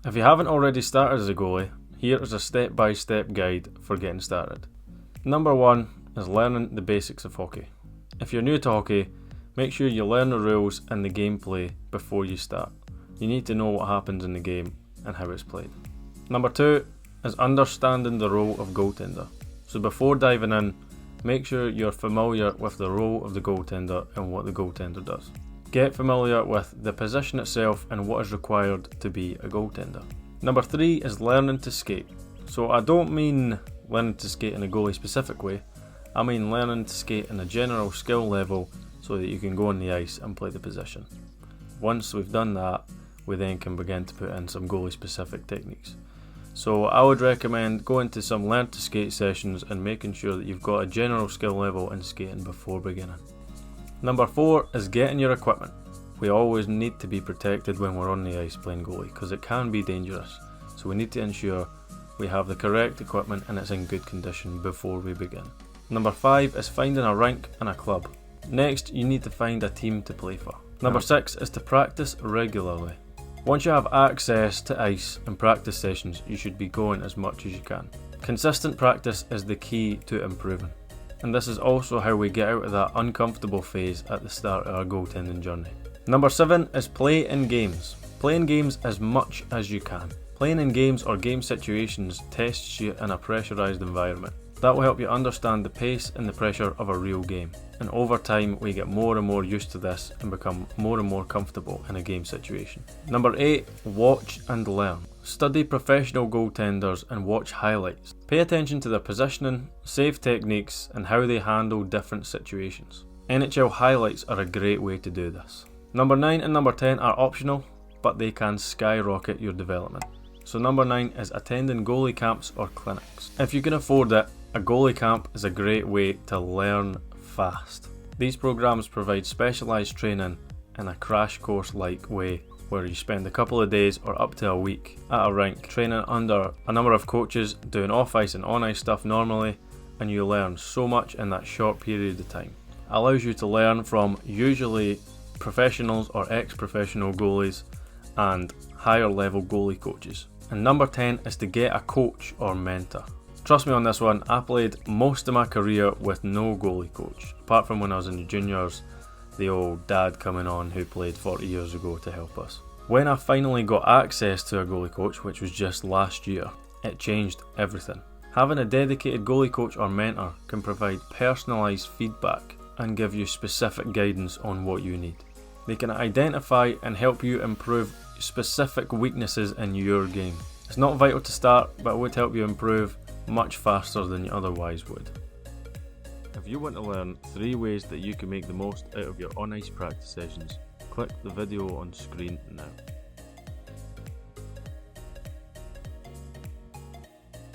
If you haven't already started as a goalie, here is a step-by-step guide for getting started. Number 1 is learning the basics of hockey. If you're new to hockey, make sure you learn the rules and the gameplay before you start. You need to know what happens in the game and how it's played. Number 2 is understanding the role of goaltender. So before diving in, make sure you're familiar with the role of the goaltender and what the goaltender does. Get familiar with the position itself and what is required to be a goaltender. Number 3 is learning to skate. So I don't mean learning to skate in a goalie specific way, I mean learning to skate in a general skill level so that you can go on the ice and play the position. Once we've done that, we then can begin to put in some goalie specific techniques. So I would recommend going to some learn to skate sessions and making sure that you've got a general skill level in skating before beginning. Number 4 is getting your equipment. We always need to be protected when we're on the ice playing goalie because it can be dangerous. So we need to ensure we have the correct equipment and it's in good condition before we begin. Number 5 is finding a rink and a club. Next, you need to find a team to play for. Number 6 is to practice regularly. Once you have access to ice and practice sessions, you should be going as much as you can. Consistent practice is the key to improving. And this is also how we get out of that uncomfortable phase at the start of our goaltending journey. Number 7 is play in games. Play in games as much as you can. Playing in games or game situations tests you in a pressurised environment. That will help you understand the pace and the pressure of a real game. And over time, we get more and more used to this and become more and more comfortable in a game situation. Number 8, watch and learn. Study professional goaltenders and watch highlights. Pay attention to their positioning, save techniques, and how they handle different situations. NHL highlights are a great way to do this. Number 9 and number 10 are optional, but they can skyrocket your development. So number 9 is attending goalie camps or clinics. If you can afford it, a goalie camp is a great way to learn fast. These programs provide specialised training in a crash course like way where you spend a couple of days or up to a week at a rink training under a number of coaches doing off-ice and on-ice stuff normally, and you learn so much in that short period of time. It allows you to learn from usually professionals or ex-professional goalies and higher level goalie coaches. And number 10 is to get a coach or mentor. Trust me on this one, I played most of my career with no goalie coach, apart from when I was in the juniors, the old dad coming on who played 40 years ago to help us. When I finally got access to a goalie coach, which was just last year, it changed everything. Having a dedicated goalie coach or mentor can provide personalised feedback and give you specific guidance on what you need. They can identify and help you improve specific weaknesses in your game. It's not vital to start, but it would help you improve much faster than you otherwise would. If you want to learn 3 ways that you can make the most out of your on-ice practice sessions, click the video on screen now.